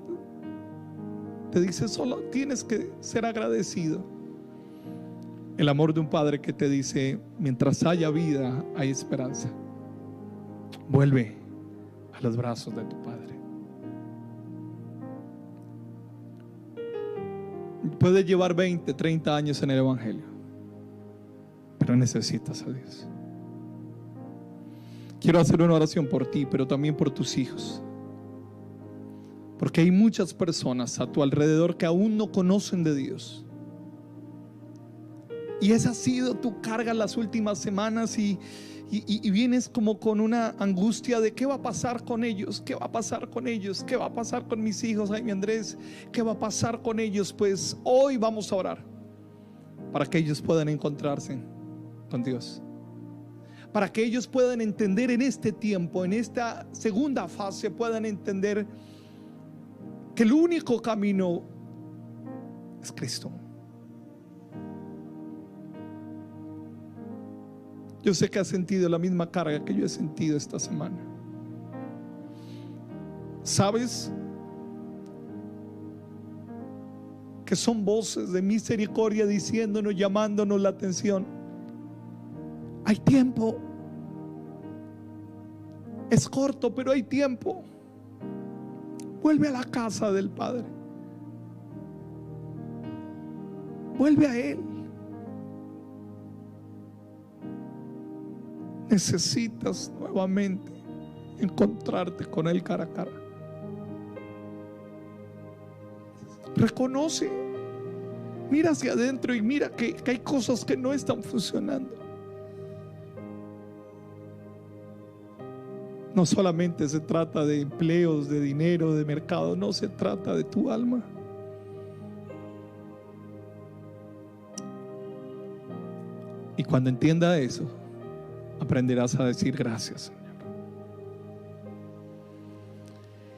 te dice: solo tienes que ser agradecido. El amor de un padre que te dice: mientras haya vida, hay esperanza. Vuelve a los brazos de tu Padre. Puedes llevar 20, 30 años en el Evangelio, pero necesitas a Dios. Quiero hacer una oración por ti, pero también por tus hijos, porque hay muchas personas a tu alrededor que aún no conocen de Dios. Y esa ha sido tu carga en las últimas semanas y vienes como con una angustia de qué va a pasar con ellos, qué va a pasar con ellos, qué va a pasar con mis hijos, ay mi Andrés, qué va a pasar con ellos. Pues hoy vamos a orar para que ellos puedan encontrarse con Dios, para que ellos puedan entender en este tiempo, en esta segunda fase, puedan entender que el único camino es Cristo. Yo sé que has sentido la misma carga que yo he sentido esta semana. ¿Sabes que son voces de misericordia diciéndonos, llamándonos la atención? Hay tiempo. Es corto, pero hay tiempo. Vuelve a la casa del Padre. Vuelve a Él. Necesitas nuevamente encontrarte con Él cara a cara. Reconoce, mira hacia adentro y mira que hay cosas que no están funcionando. No solamente se trata de empleos, de dinero, de mercado, no, se trata de tu alma. Y cuando entienda eso, aprenderás a decir gracias, Señor.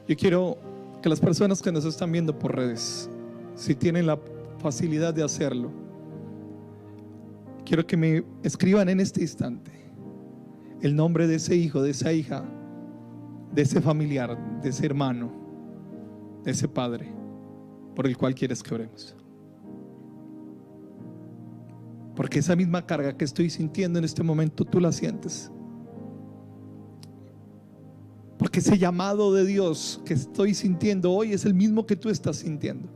Yo quiero que las personas que nos están viendo por redes, si tienen la facilidad de hacerlo, quiero que me escriban en este instante el nombre de ese hijo, de esa hija, de ese familiar, de ese hermano, de ese padre por el cual quieres que oremos. Porque esa misma carga que estoy sintiendo en este momento, tú la sientes. Porque ese llamado de Dios que estoy sintiendo hoy es el mismo que tú estás sintiendo.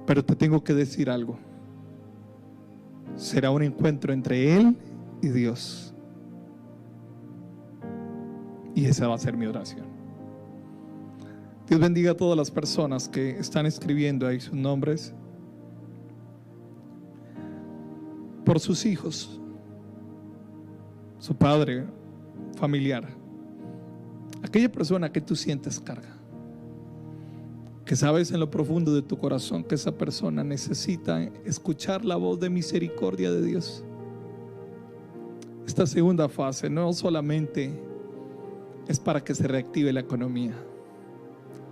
Pero te tengo que decir algo. Será un encuentro entre Él y Dios. Y esa va a ser mi oración. Dios bendiga a todas las personas que están escribiendo ahí sus nombres. Por sus hijos, su padre, familiar, aquella persona que tú sientes carga, que sabes en lo profundo de tu corazón que esa persona necesita escuchar la voz de misericordia de Dios. Esta segunda fase no solamente es para que se reactive la economía.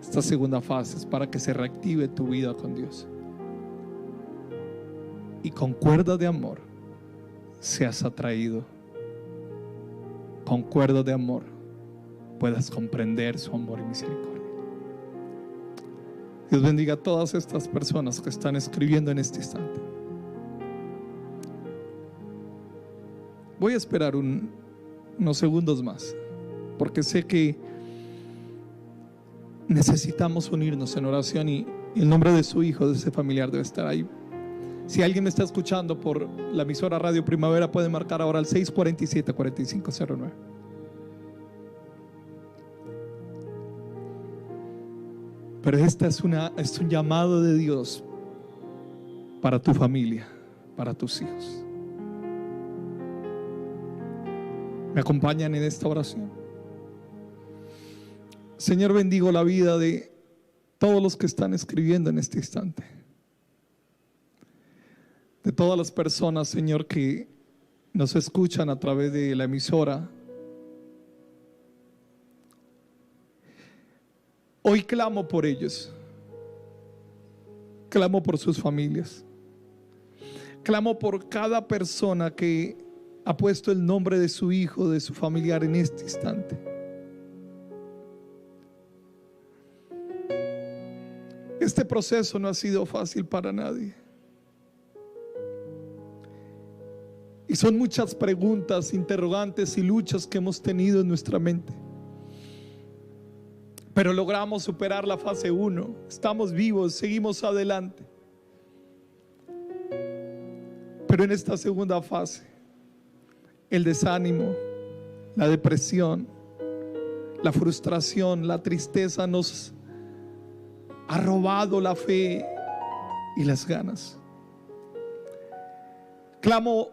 Esta segunda fase es para que se reactive tu vida con Dios. Y con cuerdas de amor seas atraído. Con cuerdas de amor puedas comprender su amor y misericordia. Dios bendiga a todas estas personas que están escribiendo en este instante. Voy a esperar unos segundos más, porque sé que necesitamos unirnos en oración y el nombre de su hijo, de ese familiar, debe estar ahí. Si alguien me está escuchando por la emisora Radio Primavera, puede marcar ahora al 647-4509. Pero esta es un llamado de Dios para tu familia, para tus hijos. ¿Me acompañan en esta oración? Señor, bendigo la vida de todos los que están escribiendo en este instante. De todas las personas, Señor, que nos escuchan a través de la emisora. Hoy clamo por ellos. Clamo por sus familias. Clamo por cada persona que ha puesto el nombre de su hijo, de su familiar en este instante. Este proceso no ha sido fácil para nadie. Y son muchas preguntas, interrogantes y luchas que hemos tenido en nuestra mente. Pero logramos superar la fase 1. Estamos vivos, seguimos adelante. Pero en esta segunda fase, el desánimo, la depresión, la frustración, la tristeza nos ha robado la fe y las ganas. Clamo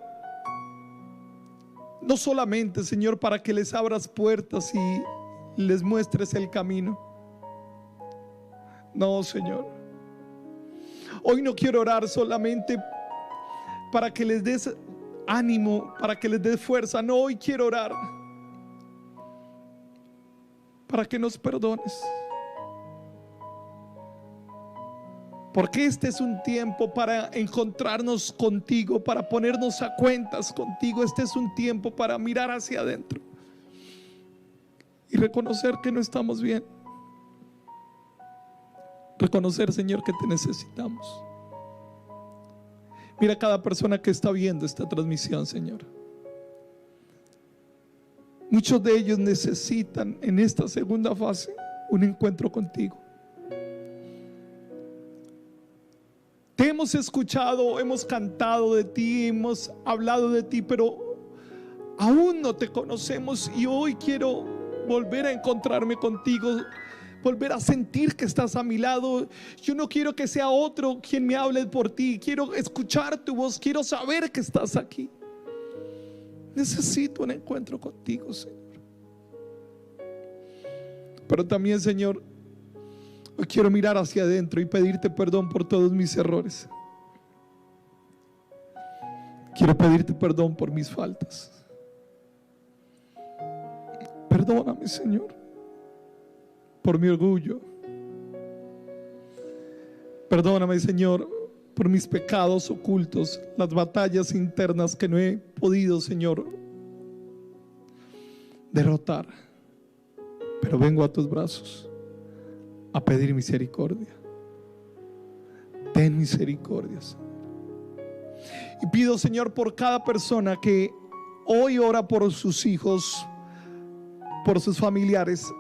no solamente, Señor, para que les abras puertas y les muestres el camino. No, Señor. Hoy no quiero orar solamente para que les des ánimo, para que les des fuerza. No, hoy quiero orar para que nos perdones. Porque este es un tiempo para encontrarnos contigo, para ponernos a cuentas contigo. Este es un tiempo para mirar hacia adentro y reconocer que no estamos bien. Reconocer, Señor, que te necesitamos. Mira cada persona que está viendo esta transmisión, Señor. Muchos de ellos necesitan en esta segunda fase un encuentro contigo. hemos escuchado, hemos cantado de ti, hemos hablado de ti, pero aún no te conocemos, y hoy quiero volver a encontrarme contigo, volver a sentir que estás a mi lado. Yo no quiero que sea otro quien me hable por ti, quiero escuchar tu voz, quiero saber que estás aquí. Necesito un encuentro contigo, Señor. Pero también, Señor, hoy quiero mirar hacia adentro y pedirte perdón por todos mis errores. Quiero pedirte perdón por mis faltas. Perdóname, Señor, por mi orgullo. Perdóname, Señor, por mis pecados ocultos, las batallas internas que no he podido, Señor, derrotar. Pero vengo a tus brazos a pedir misericordia. Ten misericordia, Señor. Y pido, Señor, por cada persona que hoy ora por sus hijos, por sus familiares.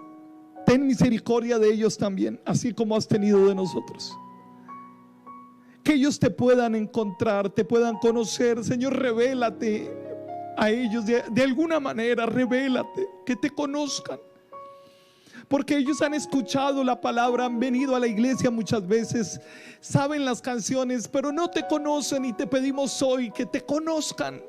Ten misericordia de ellos también, así como has tenido de nosotros. Que ellos te puedan encontrar, te puedan conocer. Señor, revélate a ellos de alguna manera, revélate, que te conozcan. Porque ellos han escuchado la palabra, han venido a la iglesia muchas veces, saben las canciones, pero no te conocen, y te pedimos hoy que te conozcan.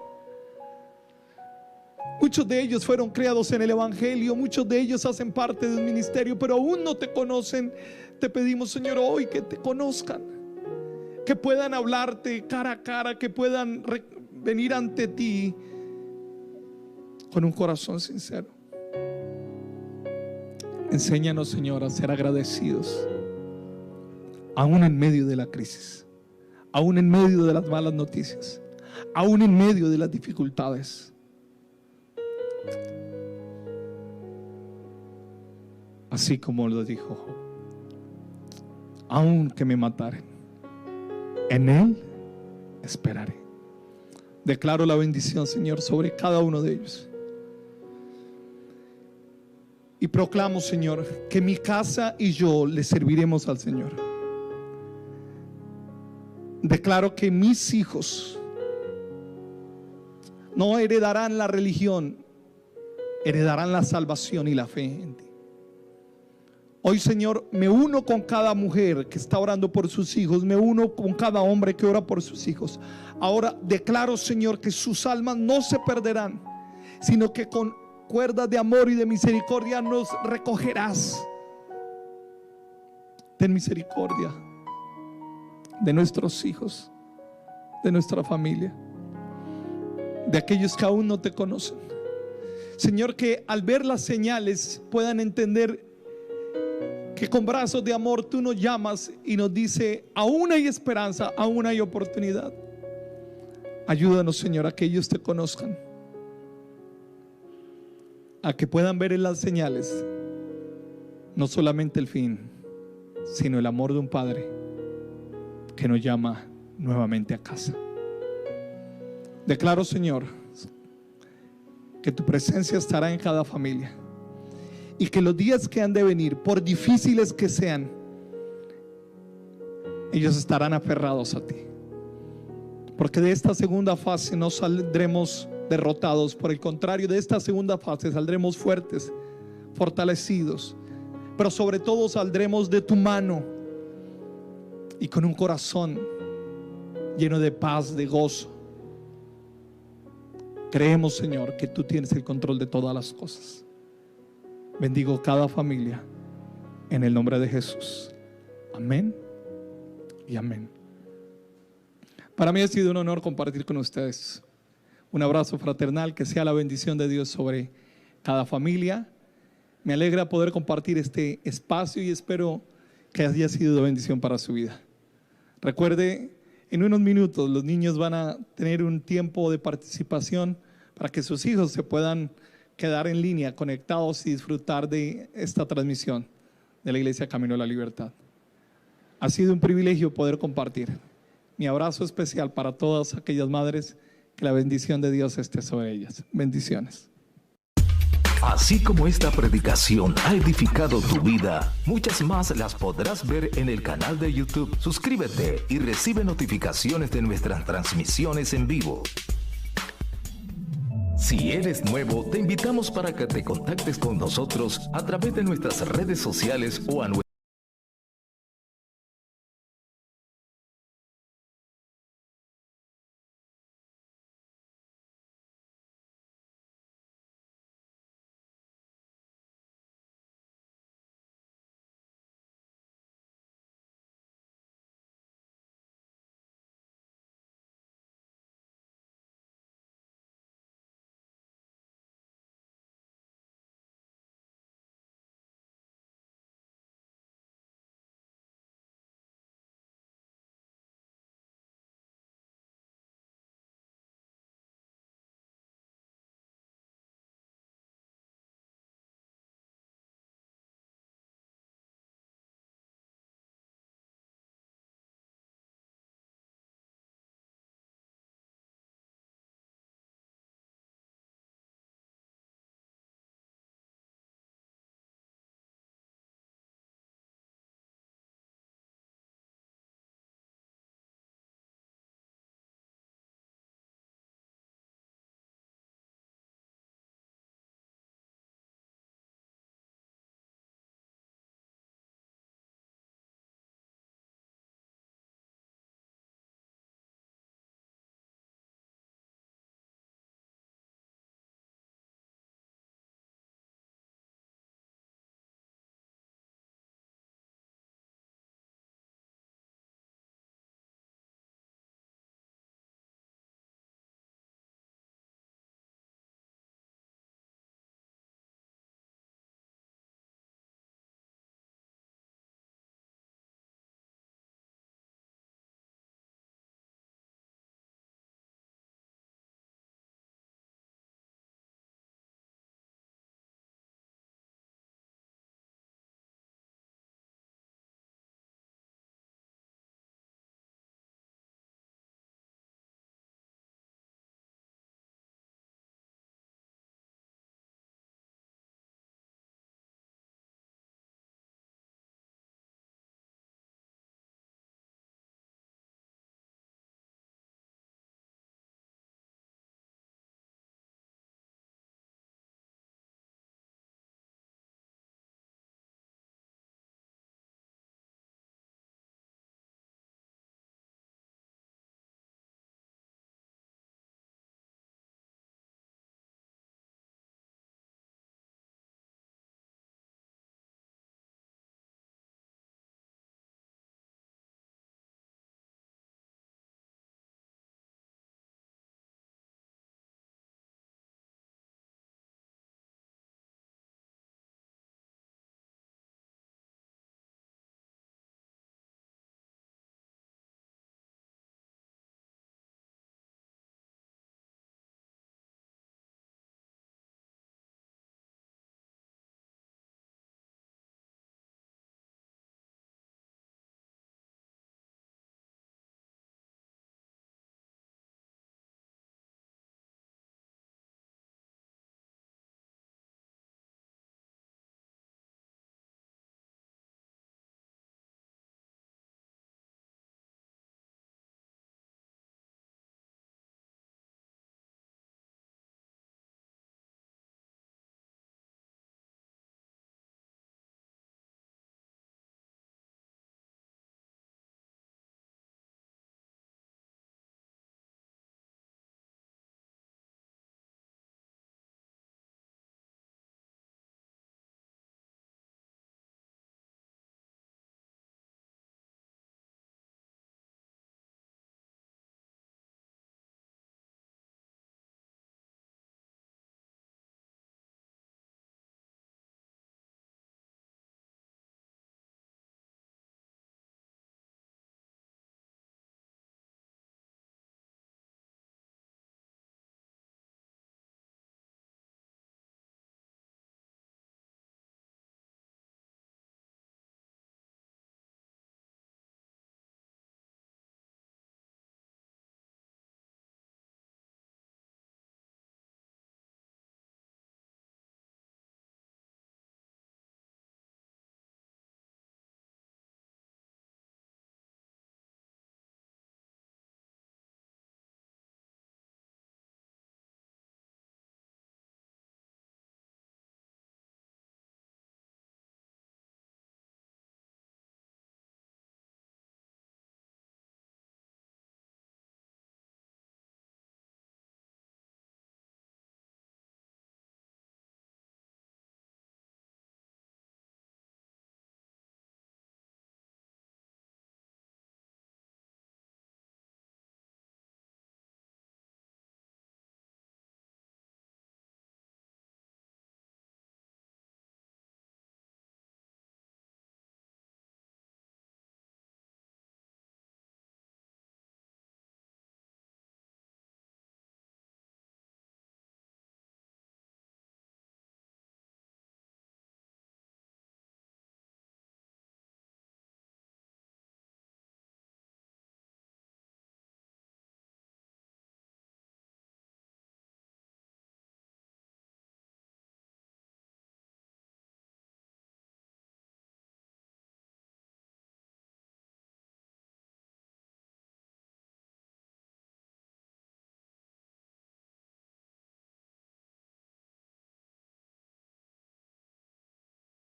Muchos de ellos fueron criados en el evangelio, muchos de ellos hacen parte del ministerio, pero aún no te conocen. Te pedimos, Señor, hoy que te conozcan, que puedan hablarte cara a cara, que puedan venir ante ti con un corazón sincero. Enséñanos, Señor, a ser agradecidos, aún en medio de la crisis, aún en medio de las malas noticias, aún en medio de las dificultades. Así como lo dijo Job: aun que me mataren, en Él esperaré. Declaro la bendición, Señor, sobre cada uno de ellos. Y proclamo, Señor, que mi casa y yo le serviremos al Señor. Declaro que mis hijos no heredarán la religión, heredarán la salvación y la fe en ti. Hoy, Señor, me uno con cada mujer que está orando por sus hijos, me uno con cada hombre que ora por sus hijos. Ahora declaro, Señor, que sus almas no se perderán, sino que con cuerdas de amor y de misericordia nos recogerás. Ten misericordia de nuestros hijos, de nuestra familia, de aquellos que aún no te conocen. Señor, que al ver las señales puedan entender que con brazos de amor tú nos llamas y nos dice: aún hay esperanza, aún hay oportunidad. Ayúdanos, Señor, a que ellos te conozcan, a que puedan ver en las señales no solamente el fin, sino el amor de un Padre que nos llama nuevamente a casa. Declaro, Señor, que tu presencia estará en cada familia, y que los días que han de venir, por difíciles que sean, ellos estarán aferrados a ti, porque de esta segunda fase no saldremos derrotados. Por el contrario, de esta segunda fase saldremos fuertes, fortalecidos, pero sobre todo saldremos de tu mano y con un corazón lleno de paz, de gozo. Creemos, Señor, que tú tienes el control de todas las cosas. Bendigo cada familia en el nombre de Jesús. Amén y amén. Para mí ha sido un honor compartir con ustedes. Un abrazo fraternal, que sea la bendición de Dios sobre cada familia. Me alegra poder compartir este espacio y espero que haya sido de bendición para su vida. Recuerde, en unos minutos los niños van a tener un tiempo de participación para que sus hijos se puedan quedar en línea, conectados, y disfrutar de esta transmisión de la Iglesia Camino a la Libertad. Ha sido un privilegio poder compartir. Mi abrazo especial para todas aquellas madres. Que la bendición de Dios esté sobre ellas. Bendiciones. Así como esta predicación ha edificado tu vida, muchas más las podrás ver en el canal de YouTube. Suscríbete y recibe notificaciones de nuestras transmisiones en vivo. Si eres nuevo, te invitamos para que te contactes con nosotros a través de nuestras redes sociales o a nuestra